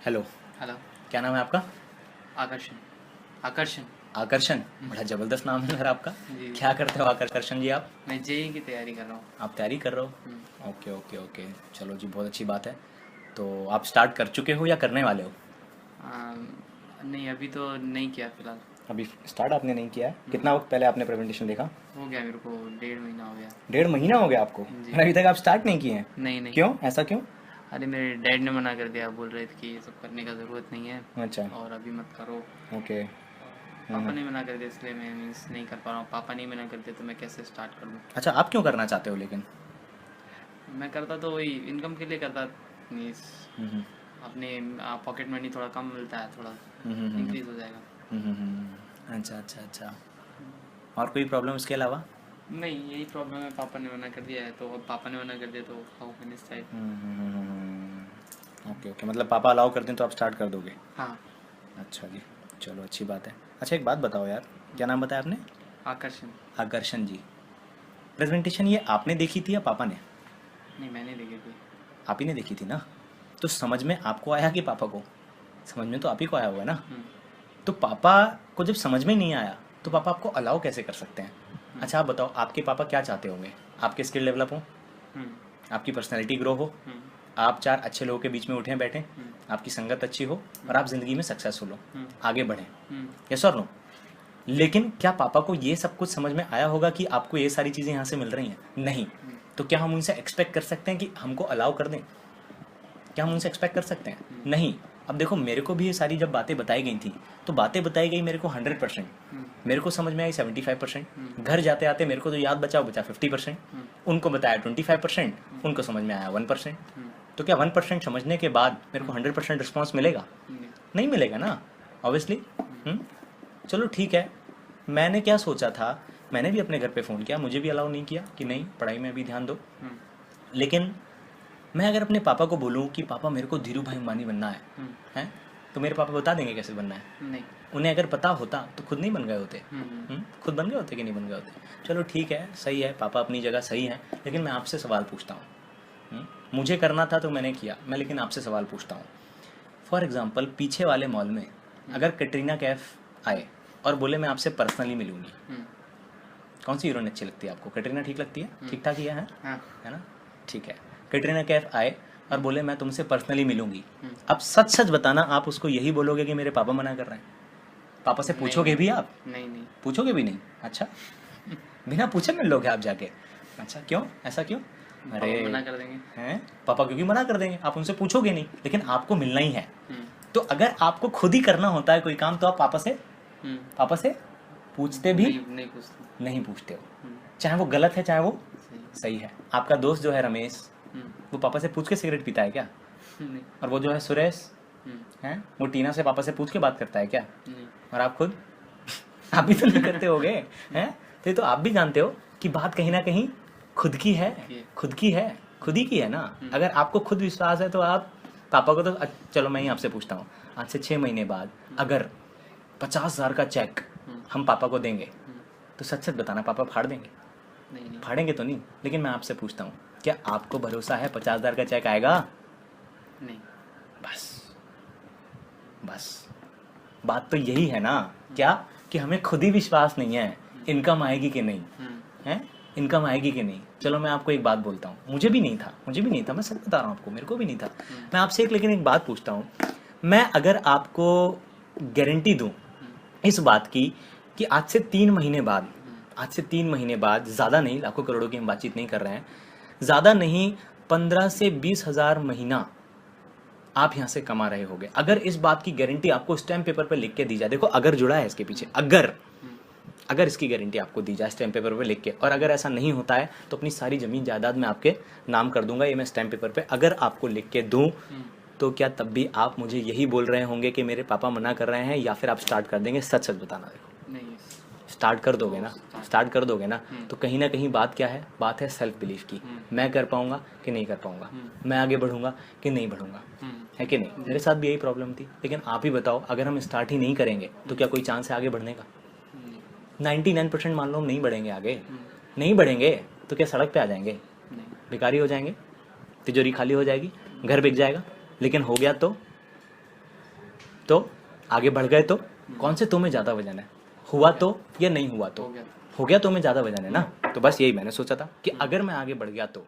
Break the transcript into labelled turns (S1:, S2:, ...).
S1: Hello.
S2: Hello.
S1: क्या नाम है आपका?
S2: आकर्षण। आकर्षण।
S1: आकर्षण। बड़ा ज़बरदस्त नाम है यार आपका।
S2: जी जी।
S1: क्या करते हो आकर्षण जी आप?
S2: मैं जेई की तैयारी कर रहा हूँ।
S1: आप तैयारी कर रहे
S2: हम्म।
S1: हो? ओके ओके ओके, चलो जी, बहुत अच्छी बात है। तो आप स्टार्ट कर चुके हो या करने वाले हो?
S2: नहीं, अभी तो नहीं किया फिलहाल।
S1: अभी स्टार्ट आपने नहीं किया है?
S2: हम्म,
S1: कितना वक्त पहले आपने प्रेजेंटेशन देखा?
S2: हो गया मेरे को 1.5 महीना हो गया।
S1: 1.5 महीना हो गया आपको
S2: जी।
S1: और अभी तक आप स्टार्ट नहीं किए हैं?
S2: नहीं नहीं।
S1: क्यों, ऐसा क्यों?
S2: अरे मेरे डैड ने मना कर दिया, बोल रहे थे कि ये सब करने का ज़रूरत नहीं है
S1: अच्छा।
S2: और अभी मत करो।
S1: ओके।
S2: पापा ने मना कर दिया, इसलिए मैं मीन्स नहीं कर पा रहा हूँ। पापा नहीं मना करते तो मैं कैसे स्टार्ट कर दूँ।
S1: अच्छा, आप क्यों करना चाहते हो लेकिन?
S2: मैं करता तो वही इनकम के लिए करता। मीन्स
S1: हम्म
S2: अपने पॉकेट मनी थोड़ा कम मिलता है, थोड़ा
S1: हम्म हम्म हम्म
S2: इंक्रीज हो जाएगा।
S1: अच्छा अच्छा अच्छा। और कोई प्रॉब्लम इसके अलावा?
S2: नहीं, यही प्रॉब्लम है, पापा ने मना कर दिया है तो अब पापा ने मना कर दिया तो how can start.
S1: Okay okay, मतलब पापा अलाउ कर दें तो आप स्टार्ट कर दोगे?
S2: हाँ।
S1: अच्छा जी, चलो अच्छी बात है। अच्छा, एक बात बताओ यार, क्या नाम बताया आपने?
S2: आकर्षण।
S1: आकर्षण जी। प्रेजेंटेशन ये आपने देखी थी या पापा ने?
S2: नहीं, मैंने देखी थी।
S1: आप ही ने देखी थी ना? तो समझ में आपको आया कि पापा को? समझ में तो आप ही को आया होगा ना?
S2: हम्म।
S1: तो पापा को जब समझ में नहीं आया तो पापा आपको अलाउ कैसे कर सकते हैं?
S2: हम्म।
S1: अच्छा, आप बताओ, आपके पापा क्या चाहते होंगे? आपके स्किल डेवलप हो,
S2: हम्म।
S1: आपकी पर्सनैलिटी ग्रो हो,
S2: हम्म।
S1: आप चार अच्छे लोगों के बीच में उठें बैठें,
S2: हम्म।
S1: आपकी संगत अच्छी हो और आप ज़िंदगी में सक्सेसफुल हो,
S2: हम्म।
S1: आगे बढ़ें।
S2: हम्म।
S1: यस और नो? लेकिन क्या पापा को ये सब कुछ समझ में आया होगा कि आपको ये सारी चीज़ें यहाँ से मिल रही हैं? नहीं।
S2: हम्म।
S1: तो क्या हम उनसे एक्सपेक्ट कर सकते हैं कि हमको अलाउ कर दें? क्या हम उनसे एक्सपेक्ट कर सकते हैं?
S2: हम्म।
S1: नहीं। अब देखो, मेरे को भी ये सारी जब बातें बताई गई थी तो बातें बताई गई मेरे को 100%,
S2: हम्म।
S1: मेरे को समझ में आई 75%,
S2: हम्म।
S1: घर जाते आते मेरे को तो याद बचा बचा 50%,
S2: हम्म।
S1: उनको बताया 25%, उनको समझ में आया 1%।
S2: हम्म।
S1: तो क्या 1% समझने के बाद मेरे को 100% रिस्पॉन्स मिलेगा?
S2: नहीं।
S1: नहीं मिलेगा ना, ऑब्वियसली। चलो ठीक है। मैंने क्या सोचा था, मैंने भी अपने घर पे फ़ोन किया, मुझे भी अलाउ नहीं किया कि नहीं, पढ़ाई में अभी ध्यान दो।
S2: हम्म।
S1: लेकिन मैं अगर अपने पापा को बोलूँ कि पापा मेरे को धीरू भाई अंबानी बनना है,
S2: हम्म।
S1: हैं, तो मेरे पापा बता देंगे कैसे बनना है?
S2: नहीं।
S1: उन्हें अगर पता होता तो खुद नहीं बन गए होते?
S2: हम्म।
S1: खुद बन गए होते कि नहीं बन गए होते? चलो ठीक है, सही है, पापा अपनी जगह सही हैं, लेकिन मैं आपसे सवाल पूछता हूँ। मुझे करना था तो मैंने किया, मैं लेकिन आपसे सवाल पूछता हूँ। फॉर एग्जाम्पल, पीछे वाले मॉल में अगर कटरीना कैफ आए और बोले मैं आपसे पर्सनली मिलूंगी,
S2: हम्म।
S1: कौन सी हीरोइन अच्छी लगती है आपको? कटरीना ठीक लगती है? ठीक ठाक ही है
S2: हाँ।
S1: है ना? ठीक है। कटरीना कैफ आए और बोले मैं तुमसे पर्सनली मिलूंगी,
S2: हम्म।
S1: अब सच सच बताना, आप उसको यही बोलोगे कि मेरे पापा मना कर रहे हैं? पापा से
S2: नहीं
S1: पूछोगे भी आप?
S2: नहीं नहीं।
S1: पूछोगे भी नहीं? अच्छा, बिना पूछे मिल लोगे आप जाके? अच्छा, क्यों, ऐसा क्यों?
S2: पापा
S1: अरे,
S2: मना कर देंगे।
S1: हैं, पापा क्योंकि मना कर देंगे, आप उनसे पूछोगे नहीं, लेकिन आपको मिलना ही है।
S2: हम्म।
S1: तो अगर आपको खुद ही करना होता है कोई काम तो आप
S2: हम्म।
S1: पापा से पूछते भी?
S2: नहीं नहीं पूछते।
S1: नहीं पूछते हो,
S2: हम्म।
S1: चाहे वो गलत है चाहे वो
S2: सही।
S1: सही है। आपका दोस्त जो है रमेश,
S2: हम्म।
S1: वो पापा से पूछ के सिगरेट पीता है क्या?
S2: नहीं।
S1: और वो जो है सुरेश,
S2: हम्म।
S1: हैं, वो टीना से पापा से पूछ के बात करता है क्या?
S2: नहीं।
S1: और आप खुद आप भी तो नहीं करते होगे, हैं? तो ये तो आप भी जानते हो कि बात कहीं ना कहीं खुद की है, खुद की है, खुद ही की है ना। अगर आपको खुद विश्वास है तो आप पापा को तो चलो मैं ही आपसे पूछता हूँ, आज से 6 महीने बाद अगर 50,000 का चेक हम पापा को देंगे तो सच सच बताना, पापा फाड़ देंगे?
S2: नहीं नहीं।
S1: फाड़ेंगे तो नहीं, लेकिन मैं आपसे पूछता हूँ, क्या आपको भरोसा है 50,000 का चेक आएगा?
S2: नहीं।
S1: बस, बस बात तो यही है ना, क्या कि हमें खुद ही विश्वास नहीं है इनकम आएगी कि नहीं, है, इनकम आएगी कि नहीं। चलो मैं आपको एक बात बोलता हूँ, मुझे भी नहीं था, मैं सच बता रहा हूँ आपको, मेरे को भी नहीं था। मैं आपसे लेकिन एक बात पूछता हूँ, मैं अगर आपको गारंटी दूँ इस बात की कि आज से 3 महीने बाद, ज़्यादा नहीं, लाखों करोड़ों की हम बातचीत नहीं कर रहे हैं, ज़्यादा नहीं, 15 से 20 हज़ार महीना आप यहाँ से कमा रहे होगे, अगर इस बात की गारंटी आपको स्टैम्प पेपर पे लिख के दी जाए, देखो अगर जुड़ा है इसके पीछे, अगर इसकी गारंटी आपको दी जाए स्टैम्प पेपर पे लिख के, और अगर ऐसा नहीं होता है तो अपनी सारी ज़मीन जायदाद में आपके नाम कर दूंगा, ये मैं स्टैम्प पेपर पे अगर आपको लिख के दूं, तो क्या तब भी आप मुझे यही बोल रहे होंगे कि मेरे पापा मना कर रहे हैं, या फिर आप स्टार्ट कर देंगे? सच सच बताना। देखो,
S2: नहीं।
S1: स्टार्ट कर दोगे ना, स्टार्ट कर दोगे ना, तो कहीं ना कहीं बात क्या है, बात है सेल्फ बिलीफ की। मैं कर पाऊंगा कि नहीं कर पाऊंगा, मैं आगे बढ़ूंगा कि नहीं बढ़ूंगा, है कि नहीं? मेरे साथ भी यही प्रॉब्लम थी, लेकिन आप ही बताओ, अगर हम स्टार्ट ही नहीं करेंगे तो क्या कोई चांस है आगे बढ़ने का? 99% मान लो हम नहीं बढ़ेंगे आगे, नहीं बढ़ेंगे तो क्या सड़क पे आ जाएंगे, भिखारी हो जाएंगे, तिजोरी खाली हो जाएगी, घर बिक जाएगा, लेकिन हो गया तो तो आगे बढ़ गए तो कौन से तो में ज़्यादा वजन है, हुआ तो या नहीं हुआ तो?
S2: हो गया।
S1: हो गया तो में ज़्यादा वजन है ना। तो बस यही मैंने सोचा था कि अगर मैं आगे बढ़ गया तो